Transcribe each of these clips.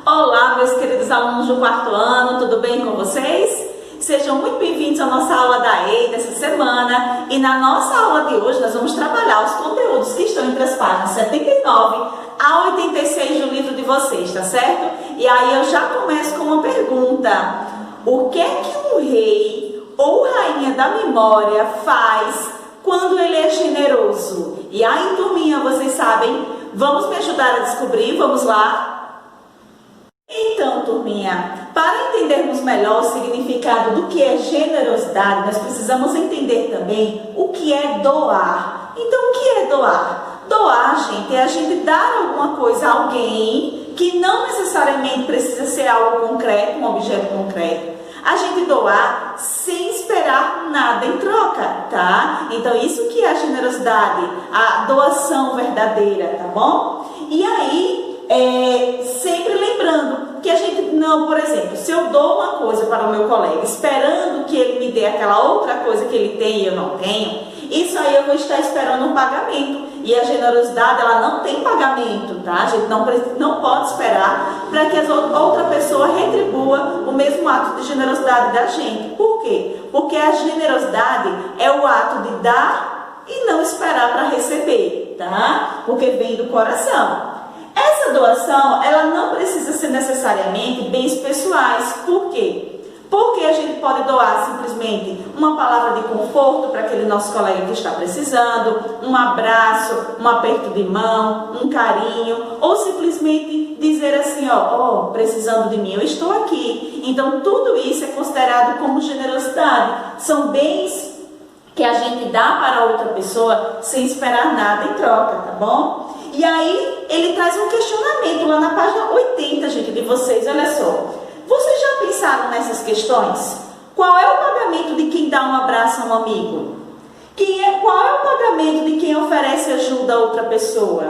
Olá, meus queridos alunos do quarto ano, tudo bem com vocês? Sejam muito bem-vindos à nossa aula da EI dessa semana. E na nossa aula de hoje nós vamos trabalhar os conteúdos que estão entre as páginas 79 a 86 do livro de vocês, tá certo? E aí eu já começo com uma pergunta. O que é que um rei ou rainha da memória faz quando ele é generoso? E aí, turminha, vocês sabem, vamos me ajudar a descobrir? Vamos lá? Então, turminha, para entendermos melhor o significado do que é generosidade, nós precisamos entender também o que é doar. Então, o que é doar? Doar, gente, é a gente dar alguma coisa a alguém que não necessariamente precisa ser algo concreto, um objeto concreto. A gente doar sem esperar nada em troca, tá? Então, isso que é a generosidade, a doação verdadeira, tá bom? E aí, sempre lembrando que a gente não, por exemplo, se eu dou uma coisa para o meu colega esperando que ele me dê aquela outra coisa que ele tem e eu não tenho, isso aí eu vou estar esperando um pagamento. E a generosidade, ela não tem pagamento, tá? A gente não pode esperar para que a outra pessoa retribua o mesmo ato de generosidade da gente. Por quê? Porque a generosidade é o ato de dar e não esperar para receber, tá? Porque vem do coração. Essa doação, ela não precisa ser necessariamente bens pessoais. Por quê? Porque a gente pode doar simplesmente uma palavra de conforto para aquele nosso colega que está precisando, um abraço, um aperto de mão, um carinho, ou simplesmente dizer assim, ó, precisando de mim, eu estou aqui. Então, tudo isso é considerado como generosidade. São bens que a gente dá para outra pessoa sem esperar nada em troca, tá bom? E aí, ele traz um questionamento lá na página 80, gente, de vocês, olha só. Vocês já pensaram nessas questões? Qual é o pagamento de quem dá um abraço a um amigo? Qual é o pagamento de quem oferece ajuda a outra pessoa?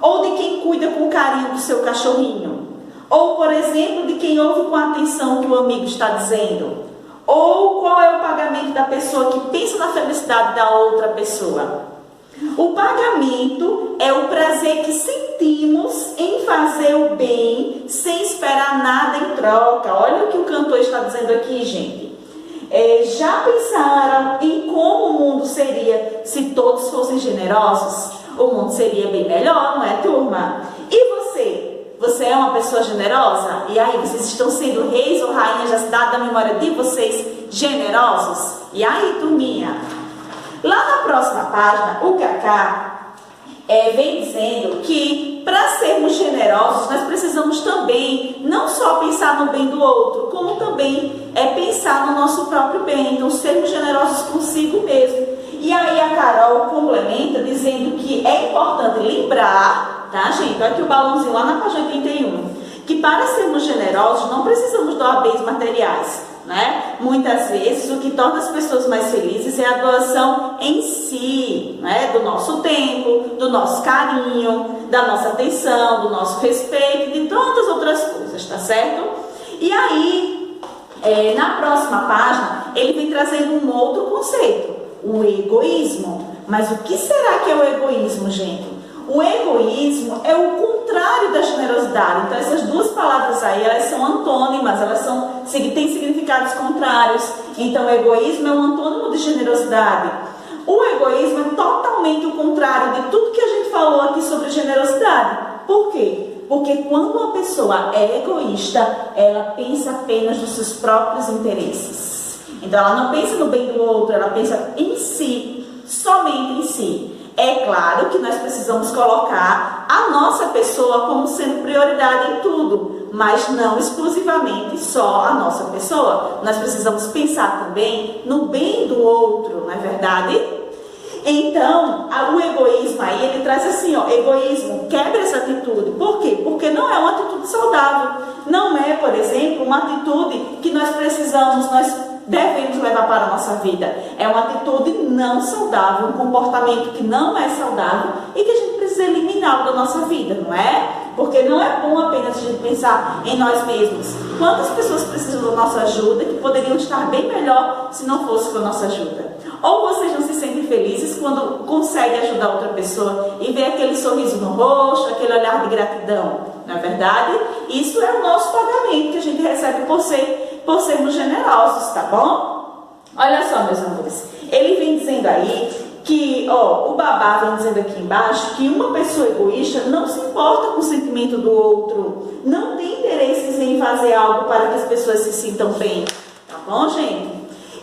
Ou de quem cuida com carinho do seu cachorrinho? Ou, por exemplo, de quem ouve com atenção o que o amigo está dizendo? Ou qual é o pagamento da pessoa que pensa na felicidade da outra pessoa? O pagamento é o prazer que sentimos em fazer o bem sem esperar nada em troca. Olha o que o cantor está dizendo aqui, gente. Já pensaram em como o mundo seria se todos fossem generosos? O mundo seria bem melhor, não é, turma? E você? Você é uma pessoa generosa? E aí, vocês estão sendo reis ou rainhas da cidade da memória de vocês generosos? E aí, turminha? Lá na próxima página, o Cacá vem dizendo que para sermos generosos, nós precisamos também não só pensar no bem do outro, como também pensar no nosso próprio bem. Então, sermos generosos consigo mesmo. E aí a Carol complementa dizendo que é importante lembrar, tá, gente? Olha aqui o balãozinho lá na página 81, que para sermos generosos não precisamos doar bens materiais. Né? Muitas vezes o que torna as pessoas mais felizes é a doação em si, né? Do nosso tempo, do nosso carinho, da nossa atenção, do nosso respeito, de tantas outras coisas, tá certo? E aí, na próxima página, ele vem trazendo um outro conceito, o egoísmo. Mas o que será que é o egoísmo, gente? O egoísmo é o contrário da generosidade. Então, essas duas palavras aí, elas são antônimas, têm significados contrários. Então, o egoísmo é um antônimo de generosidade. O egoísmo é totalmente o contrário de tudo que a gente falou aqui sobre generosidade. Por quê? Porque quando uma pessoa é egoísta, ela pensa apenas nos seus próprios interesses. Então, ela não pensa no bem do outro, ela pensa em si, somente em si. É claro que nós precisamos colocar a nossa pessoa como sendo prioridade em tudo, mas não exclusivamente só a nossa pessoa. Nós precisamos pensar também no bem do outro, não é verdade? Então, o egoísmo aí, ele traz assim, egoísmo, quebra essa atitude. Por quê? Porque não é uma atitude saudável. Não é, por exemplo, uma atitude que nós devemos levar para a nossa vida. É uma atitude não saudável, um comportamento que não é saudável e que a gente precisa eliminar da nossa vida, não é? Porque não é bom apenas a gente pensar em nós mesmos. Quantas pessoas precisam da nossa ajuda que poderiam estar bem melhor se não fosse com a nossa ajuda? Ou vocês não se sentem felizes quando conseguem ajudar outra pessoa e ver aquele sorriso no rosto, aquele olhar de gratidão? Não é verdade? Isso é o nosso pagamento que a gente recebe por sermos generosos, tá bom? Olha só, meus amores, ele vem dizendo aí que, o babá vem dizendo aqui embaixo que uma pessoa egoísta não se importa com o sentimento do outro, não tem interesses em fazer algo para que as pessoas se sintam bem, tá bom, gente?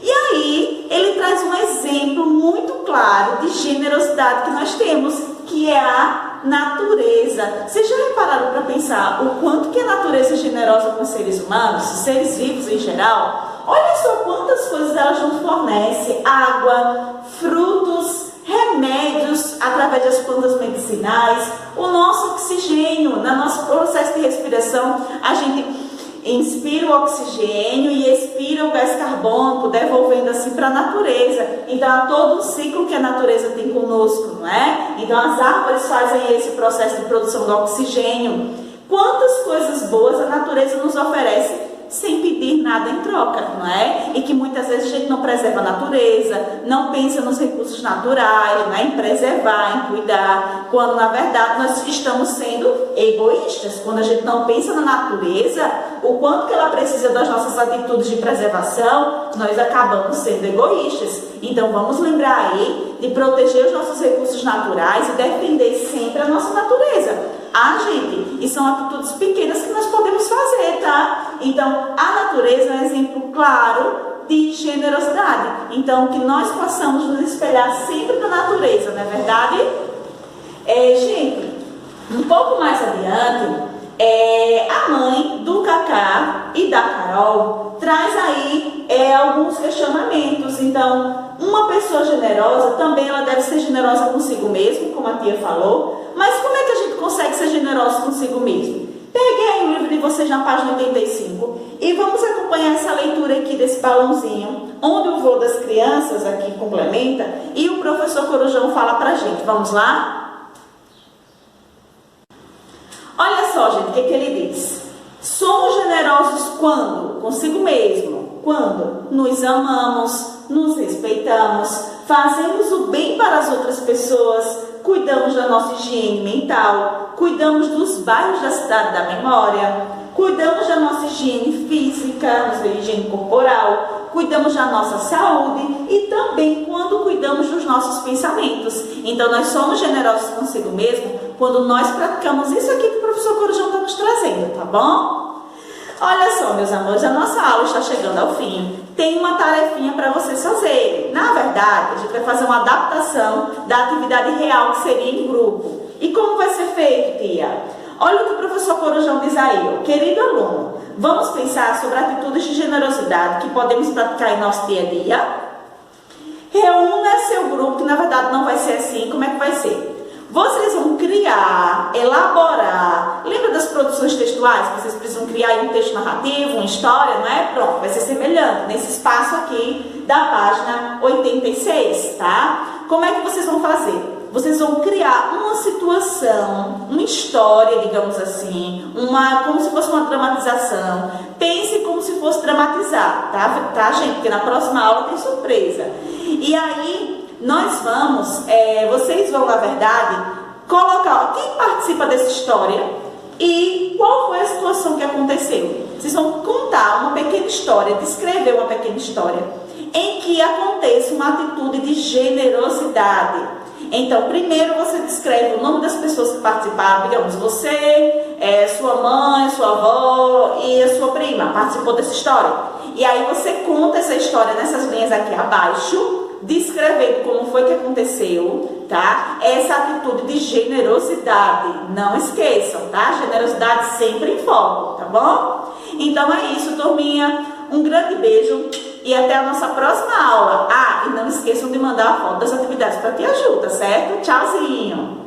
E aí, ele traz um exemplo muito claro de generosidade que nós temos, que é a natureza. Vocês já repararam para pensar o quanto que a natureza é generosa com os seres humanos, os seres vivos em geral? Olha só quantas coisas ela nos fornece: água, frutos, remédios através das plantas medicinais, o nosso oxigênio. No nosso processo de respiração, a gente inspira o oxigênio e expira o gás carbônico, devolvendo assim para a natureza. Então, há todo um ciclo que a natureza tem conosco, não é? Então, as árvores fazem esse processo de produção do oxigênio. Quantas coisas boas a natureza nos oferece sem pedir nada em troca, não é? E que muitas vezes a gente não preserva a natureza, não pensa nos recursos naturais, não é? Em preservar, em cuidar, quando na verdade nós estamos sendo egoístas. Quando a gente não pensa na natureza, o quanto que ela precisa das nossas atitudes de preservação, nós acabamos sendo egoístas. Então vamos lembrar aí de proteger os nossos recursos naturais e defender sempre a nossa natureza. Gente, e são atitudes pequenas que nós podemos fazer, tá? Então, a natureza é um exemplo claro de generosidade. Então, que nós possamos nos espelhar sempre na natureza, não é verdade? Gente, um pouco mais adiante, a mãe do Cacá e da Carol traz aí alguns questionamentos. Então, uma pessoa generosa também ela deve ser generosa consigo mesmo, como a tia falou. Mas como é que a gente consegue ser generoso consigo mesmo? Peguei aí o livro de vocês na página 85 e vamos acompanhar essa leitura aqui desse balãozinho, onde o vô das crianças aqui complementa e o professor Corujão fala pra gente. Vamos lá? Olha só, gente, o que ele diz? Somos generosos quando? Consigo mesmo. Quando? Nos amamos, nos respeitamos, fazemos o bem para as outras pessoas, cuidamos da nossa higiene mental, cuidamos dos bairros da cidade da memória, cuidamos da nossa higiene física, nossa higiene corporal, cuidamos da nossa saúde e também quando cuidamos dos nossos pensamentos. Então, nós somos generosos consigo mesmo quando nós praticamos isso aqui que o professor Corujão está nos trazendo, tá bom? Olha só, meus amores, a nossa aula está chegando ao fim. Tem uma tarefinha para vocês fazerem. Na verdade, a gente vai fazer uma adaptação da atividade real que seria em grupo. E como vai ser feito, tia? Olha o que o professor Corujão diz aí. Querido aluno, vamos pensar sobre atitudes de generosidade que podemos praticar em nosso dia a dia? Reúna seu grupo, que na verdade não vai ser assim. Como é que vai ser? Vocês vão criar, elaborar. Lembra das produções textuais? Vocês precisam criar um texto narrativo, uma história, não é? Pronto, vai ser semelhante nesse espaço aqui da página 86, tá? Como é que vocês vão fazer? Vocês vão criar uma situação, uma história, digamos assim, como se fosse uma dramatização. Pense como se fosse dramatizar, tá, gente? Porque na próxima aula tem surpresa. E aí vocês vão, na verdade, colocar quem participa dessa história e qual foi a situação que aconteceu. Vocês vão contar uma pequena história, descrever uma pequena história em que aconteça uma atitude de generosidade. Então, primeiro você descreve o nome das pessoas que participaram, digamos, você, sua mãe, sua avó e a sua prima participou dessa história. E aí você conta essa história nessas linhas aqui abaixo, descrevendo como foi que aconteceu, tá? Essa atitude de generosidade, não esqueçam, tá? Generosidade sempre em foco, tá bom? Então é isso, turminha. Um grande beijo e até a nossa próxima aula. E não esqueçam de mandar a foto das atividades para a tia Ju, tá certo? Tchauzinho!